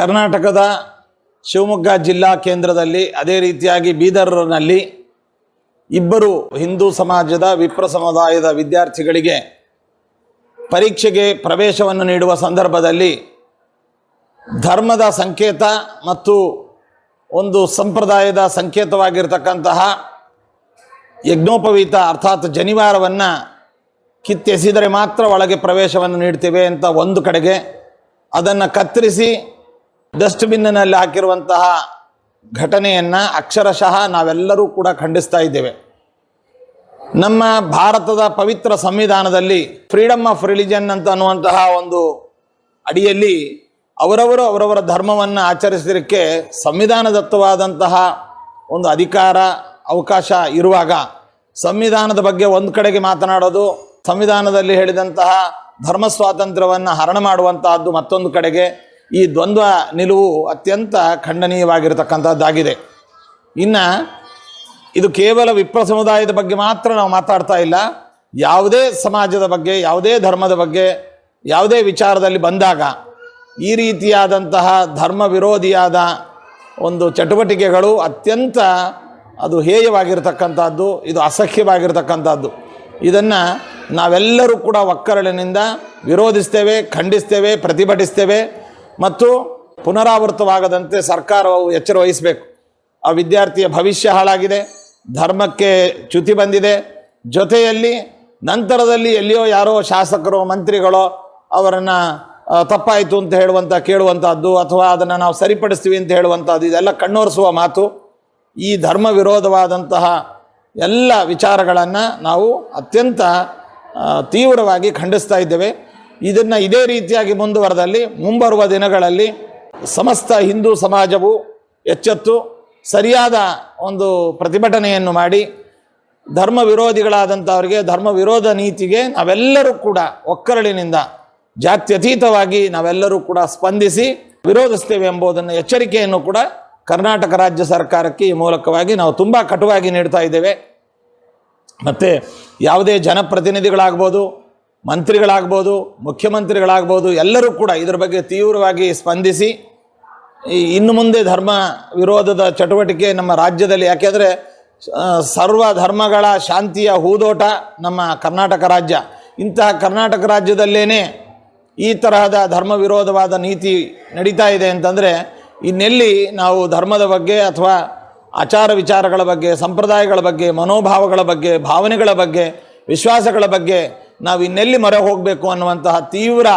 ಕರ್ನಾಟಕದ ಶಿವಮೊಗ್ಗ ಜಿಲ್ಲಾ ಕೇಂದ್ರದಲ್ಲಿ ಅದೇ ರೀತಿಯಾಗಿ ಬೀದರ್ನಲ್ಲಿ ಇಬ್ಬರು ಹಿಂದೂ ಸಮಾಜದ ವಿಪ್ರ ಸಮುದಾಯದ ವಿದ್ಯಾರ್ಥಿಗಳಿಗೆ ಪರೀಕ್ಷೆಗೆ ಪ್ರವೇಶವನ್ನು ನೀಡುವ ಸಂದರ್ಭದಲ್ಲಿ ಧರ್ಮದ ಸಂಕೇತ ಮತ್ತು ಒಂದು ಸಂಪ್ರದಾಯದ ಸಂಕೇತವಾಗಿರ್ತಕ್ಕಂತಹ ಯಜ್ಞೋಪವೀತ ಅರ್ಥಾತ್ ಜನಿವಾರವನ್ನು ಕಿತ್ತೆಸೆದರೆ ಮಾತ್ರ ಒಳಗೆ ಪ್ರವೇಶವನ್ನು ನೀಡ್ತೇವೆ ಅಂತ ಒಂದು ಕಡೆಗೆ, ಅದನ್ನು ಕತ್ತರಿಸಿ ಡಸ್ಟ್ಬಿನ್ನಲ್ಲಿ ಹಾಕಿರುವಂತಹ ಘಟನೆಯನ್ನು ಅಕ್ಷರಶಃ ನಾವೆಲ್ಲರೂ ಕೂಡ ಖಂಡಿಸ್ತಾ ಇದ್ದೇವೆ. ನಮ್ಮ ಭಾರತದ ಪವಿತ್ರ ಸಂವಿಧಾನದಲ್ಲಿ ಫ್ರೀಡಮ್ ಆಫ್ ರಿಲಿಜನ್ ಅಂತ ಅನ್ನುವಂತಹ ಒಂದು ಅಡಿಯಲ್ಲಿ ಅವರವರ ಧರ್ಮವನ್ನು ಆಚರಿಸಲಿಕ್ಕೆ ಸಂವಿಧಾನದತ್ತವಾದಂತಹ ಒಂದು ಅಧಿಕಾರ ಅವಕಾಶ ಇರುವಾಗ ಸಂವಿಧಾನದ ಬಗ್ಗೆ ಒಂದು ಕಡೆಗೆ ಮಾತನಾಡೋದು, ಸಂವಿಧಾನದಲ್ಲಿ ಹೇಳಿದಂತಹ ಧರ್ಮ ಸ್ವಾತಂತ್ರ್ಯವನ್ನು ಹರಣ ಮಾಡುವಂತಹದ್ದು ಮತ್ತೊಂದು ಕಡೆಗೆ, ಈ ದ್ವಂದ್ವ ನಿಲುವು ಅತ್ಯಂತ ಖಂಡನೀಯವಾಗಿರತಕ್ಕಂಥದ್ದಾಗಿದೆ. ಇನ್ನು ಇದು ಕೇವಲ ವಿಪ್ರ ಸಮುದಾಯದ ಬಗ್ಗೆ ಮಾತ್ರ ನಾವು ಮಾತಾಡ್ತಾ ಇಲ್ಲ, ಯಾವುದೇ ಸಮಾಜದ ಬಗ್ಗೆ, ಯಾವುದೇ ಧರ್ಮದ ಬಗ್ಗೆ, ಯಾವುದೇ ವಿಚಾರದಲ್ಲಿ ಬಂದಾಗ ಈ ರೀತಿಯಾದಂತಹ ಧರ್ಮ ವಿರೋಧಿಯಾದ ಒಂದು ಚಟುವಟಿಕೆಗಳು ಅತ್ಯಂತ ಅದು ಹೇಯವಾಗಿರ್ತಕ್ಕಂಥದ್ದು, ಇದು ಅಸಹ್ಯವಾಗಿರ್ತಕ್ಕಂಥದ್ದು. ಇದನ್ನು ನಾವೆಲ್ಲರೂ ಕೂಡ ಒಕ್ಕರಳಿನಿಂದ ವಿರೋಧಿಸ್ತೇವೆ, ಖಂಡಿಸ್ತೇವೆ, ಪ್ರತಿಭಟಿಸ್ತೇವೆ ಮತ್ತು ಪುನರಾವರ್ತವಾಗದಂತೆ ಸರ್ಕಾರವು ಎಚ್ಚರ ವಹಿಸಬೇಕು. ಆ ವಿದ್ಯಾರ್ಥಿಯ ಭವಿಷ್ಯ ಹಾಳಾಗಿದೆ, ಧರ್ಮಕ್ಕೆ ಚ್ಯುತಿ ಬಂದಿದೆ, ಜೊತೆಯಲ್ಲಿ ನಂತರದಲ್ಲಿ ಎಲ್ಲಿಯೋ ಯಾರೋ ಶಾಸಕರು ಮಂತ್ರಿಗಳೋ ಅವರನ್ನು ತಪ್ಪಾಯಿತು ಅಂತ ಕೇಳುವಂಥದ್ದು ಅಥವಾ ಅದನ್ನು ನಾವು ಸರಿಪಡಿಸ್ತೀವಿ ಅಂತ ಹೇಳುವಂಥದ್ದು, ಇದೆಲ್ಲ ಕಣ್ಣೋರಿಸುವ ಮಾತು. ಈ ಧರ್ಮ ವಿರೋಧವಾದಂತಹ ಎಲ್ಲ ವಿಚಾರಗಳನ್ನು ನಾವು ಅತ್ಯಂತ ತೀವ್ರವಾಗಿ ಖಂಡಿಸ್ತಾ ಇದ್ದೇವೆ. ಇದನ್ನು ಇದೇ ರೀತಿಯಾಗಿ ಮುಂದುವರೆದಲ್ಲಿ ಮುಂಬರುವ ದಿನಗಳಲ್ಲಿ ಸಮಸ್ತ ಹಿಂದೂ ಸಮಾಜವು ಎಚ್ಚೆತ್ತು ಸರಿಯಾದ ಒಂದು ಪ್ರತಿಭಟನೆಯನ್ನು ಮಾಡಿ ಧರ್ಮ ವಿರೋಧಿಗಳಾದಂಥವರಿಗೆ, ಧರ್ಮ ವಿರೋಧ ನೀತಿಗೆ ನಾವೆಲ್ಲರೂ ಕೂಡ ಒಕ್ಕರಳಿನಿಂದ ಜಾತ್ಯತೀತವಾಗಿ ನಾವೆಲ್ಲರೂ ಕೂಡ ಸ್ಪಂದಿಸಿ ವಿರೋಧಿಸ್ತೇವೆ ಎಂಬುದನ್ನು ಎಚ್ಚರಿಕೆಯನ್ನು ಕೂಡ ಕರ್ನಾಟಕ ರಾಜ್ಯ ಸರ್ಕಾರಕ್ಕೆ ಈ ಮೂಲಕವಾಗಿ ನಾವು ತುಂಬ ಕಟುವಾಗಿ ನೀಡ್ತಾ ಇದ್ದೇವೆ. ಮತ್ತು ಯಾವುದೇ ಜನಪ್ರತಿನಿಧಿಗಳಾಗ್ಬೋದು, ಮಂತ್ರಿಗಳಾಗ್ಬೋದು, ಮುಖ್ಯಮಂತ್ರಿಗಳಾಗ್ಬೋದು, ಎಲ್ಲರೂ ಕೂಡ ಇದರ ಬಗ್ಗೆ ತೀವ್ರವಾಗಿ ಸ್ಪಂದಿಸಿ ಇನ್ನು ಮುಂದೆ ಧರ್ಮ ವಿರೋಧದ ಚಟುವಟಿಕೆ ನಮ್ಮ ರಾಜ್ಯದಲ್ಲಿ, ಯಾಕೆಂದರೆ ಸರ್ವ ಧರ್ಮಗಳ ಶಾಂತಿಯ ಹೂದೋಟ ನಮ್ಮ ಕರ್ನಾಟಕ ರಾಜ್ಯ. ಇಂತಹ ಕರ್ನಾಟಕ ರಾಜ್ಯದಲ್ಲೇ ಈ ತರಹದ ಧರ್ಮ ವಿರೋಧವಾದ ನೀತಿ ನಡೀತಾ ಇದೆ ಅಂತಂದರೆ ಇನ್ನೆಲ್ಲಿ ನಾವು ಧರ್ಮದ ಬಗ್ಗೆ ಅಥವಾ ಆಚಾರ ವಿಚಾರಗಳ ಬಗ್ಗೆ, ಸಂಪ್ರದಾಯಗಳ ಬಗ್ಗೆ, ಮನೋಭಾವಗಳ ಬಗ್ಗೆ, ಭಾವನೆಗಳ ಬಗ್ಗೆ, ವಿಶ್ವಾಸಗಳ ಬಗ್ಗೆ ನಾವು ಇನ್ನೆಲ್ಲಿ ಮೊರೆ ಹೋಗಬೇಕು ಅನ್ನುವಂತಹ ತೀವ್ರ